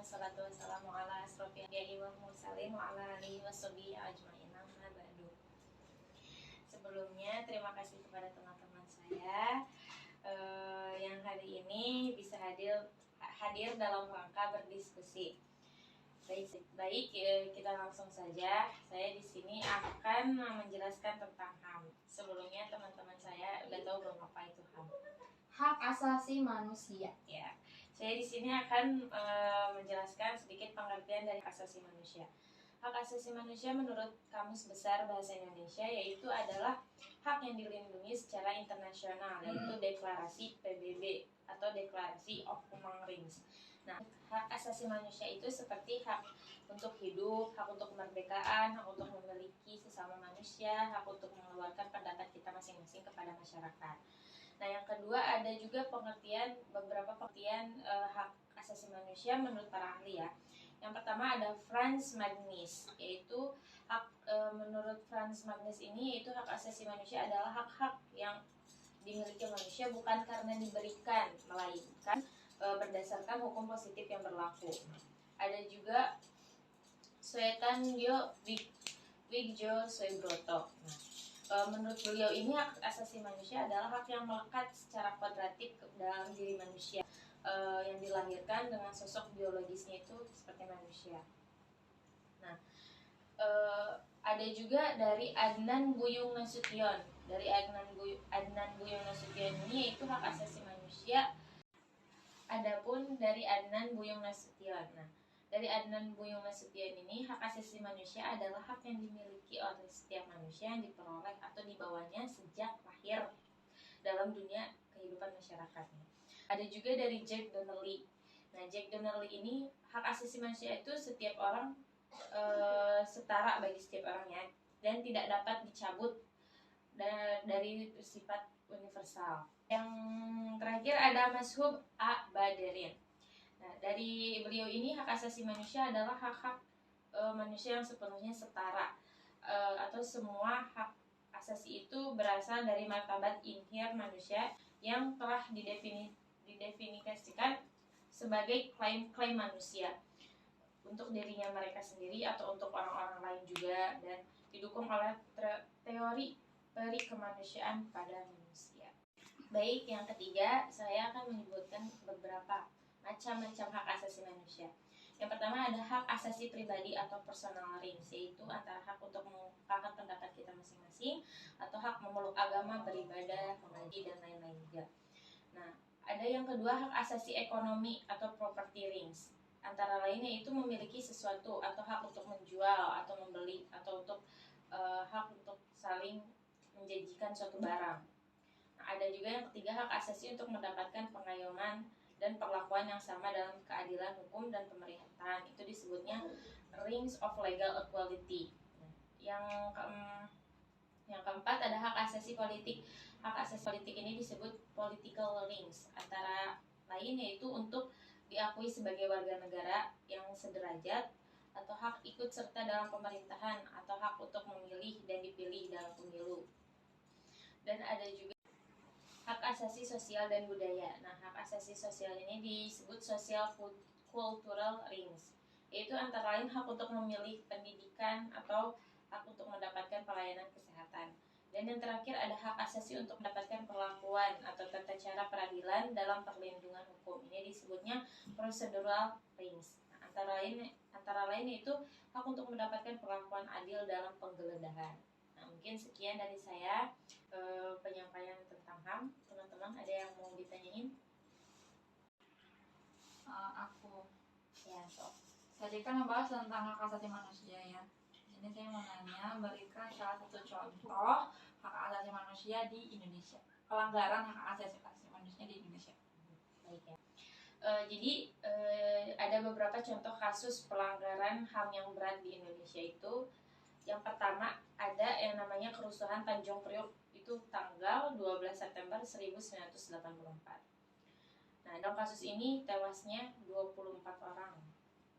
wassalatu wassalamu ala asrofil anbiya'i wal mursalin wa ala alihi washabihi ajmain amma ba'du. Sebelumnya terima kasih kepada teman-teman saya yang hari ini bisa hadir dalam rangka berdiskusi. Baik, kita langsung saja. Saya di sini akan menjelaskan tentang HAM. Sebelumnya teman-teman saya udah tahu belum apa itu HAM? Hak asasi manusia. Ya, saya di sini akan menjelaskan sedikit pengertian dari hak asasi manusia. Hak asasi manusia menurut Kamus Besar Bahasa Indonesia yaitu adalah hak yang dilindungi secara internasional, yaitu deklarasi PBB atau deklarasi of Human Rights. Nah, hak asasi manusia itu seperti hak untuk hidup, hak untuk kemerdekaan, hak untuk memiliki sesama manusia, hak untuk mengeluarkan pendapat kita masing-masing kepada masyarakat. Nah, yang kedua ada juga beberapa pengertian hak asasi manusia menurut para ahli ya. Yang pertama ada Franz Magnus, yaitu menurut Franz Magnus ini yaitu hak asasi manusia adalah hak-hak yang dimiliki manusia bukan karena diberikan, melainkan berdasarkan hukum positif yang berlaku. Ada juga Suetanjo Wigjo Soebroto. Menurut beliau ini hak asasi manusia adalah hak yang melekat secara kodratik dalam diri manusia yang dilahirkan dengan sosok biologisnya itu seperti manusia. Nah, ada juga dari Adnan Buyung Nasution. Dari Adnan Buyung Nasution ini yaitu hak asasi manusia. Adapun dari Adnan Buyung Nasution. Nah, dari Adnan Buyung Nasution ini hak asasi manusia adalah hak yang dimiliki oleh setiap manusia yang diperoleh atau dibawanya sejak lahir dalam dunia kehidupan masyarakatnya. Ada juga dari Jack Donnelly. Nah, Jack Donnelly ini hak asasi manusia itu setiap orang setara bagi setiap orangnya dan tidak dapat dicabut dari bersifat universal. Yang terakhir ada Mazhub Badarin. Nah, dari beliau ini hak asasi manusia adalah hak-hak manusia yang sepenuhnya setara atau semua hak asasi itu berasal dari martabat inher manusia yang telah didefinisikan sebagai klaim-klaim manusia untuk dirinya mereka sendiri atau untuk orang-orang lain juga, dan didukung oleh teori perikemanusiaan pada manusia. Baik, yang ketiga saya akan menyebutkan beberapa macam-macam hak asasi manusia. Yang pertama ada hak asasi pribadi atau personal rights, yaitu antara hak untuk mengungkapkan pendapat kita masing-masing atau hak memeluk agama, beribadah, mengaji, dan lain-lain juga. Nah, ada yang kedua hak asasi ekonomi atau property rights. Antara lainnya itu memiliki sesuatu atau hak untuk menjual atau membeli atau untuk hak untuk saling menjanjikan suatu barang. Nah, ada juga yang ketiga hak asasi untuk mendapatkan pengayoman dan perlakuan yang sama dalam keadilan hukum dan pemerintahan. Itu disebutnya Rings of Legal Equality. Nah, yang keempat ada hak asasi politik. Hak asasi politik ini disebut political rings. Antara lain yaitu untuk diakui sebagai warga negara yang sederajat, atau hak ikut serta dalam pemerintahan, atau hak untuk memilih dan dipilih dalam pemilu. Dan ada juga hak asasi sosial dan budaya. Nah, hak asasi sosial ini disebut social cultural rights, yaitu antara lain hak untuk memilih pendidikan atau hak untuk mendapatkan pelayanan kesehatan. Dan yang terakhir ada hak asasi untuk mendapatkan perlakuan atau tata cara peradilan dalam perlindungan hukum. Ini disebutnya procedural rights. Nah, antara lain itu hak untuk mendapatkan perlakuan adil dalam penggeledahan. Nah, mungkin sekian dari saya penyampaian tentang HAM. Teman-teman ada yang mau ditanyain? Aku Ya, sok. tadi kan membahas tentang hak asasi manusia ya. Ini saya mau nanya, berikan salah satu contoh hak asasi manusia di Indonesia. Pelanggaran hak asasi manusia di Indonesia. Baik ya. Jadi ada beberapa contoh kasus pelanggaran HAM yang berat di Indonesia itu. Yang pertama ada yang namanya kerusuhan Tanjung Priok, itu tanggal 12 September 1984. Nah, dalam kasus ini tewasnya 24 orang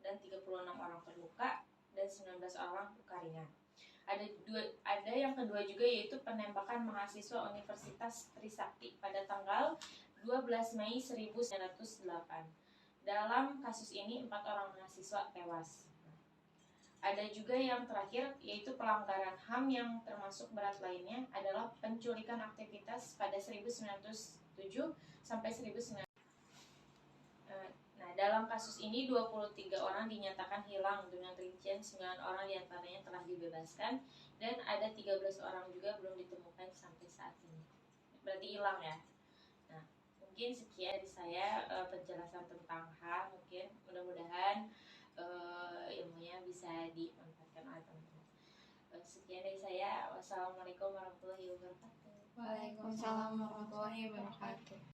dan 36 orang terluka dan 19 orang luka ringan. Ada yang kedua juga yaitu penembakan mahasiswa Universitas Trisakti pada tanggal 12 Mei 1908. Dalam kasus ini 4 orang mahasiswa tewas. Ada juga yang terakhir, yaitu pelanggaran HAM yang termasuk berat lainnya adalah penculikan aktivitas pada 1907 sampai 1900. Nah, dalam kasus ini 23 orang dinyatakan hilang dengan rincian 9 orang diantaranya telah dibebaskan dan ada 13 orang juga belum ditemukan sampai saat ini. Berarti hilang ya. Nah, mungkin sekian dari saya penjelasan tentang HAM. Mungkin mudah-mudahan ilmunya bisa dimanfaatkan oleh teman-teman. Sekian dari saya. Wassalamualaikum warahmatullahi wabarakatuh. Waalaikumsalam warahmatullahi wabarakatuh.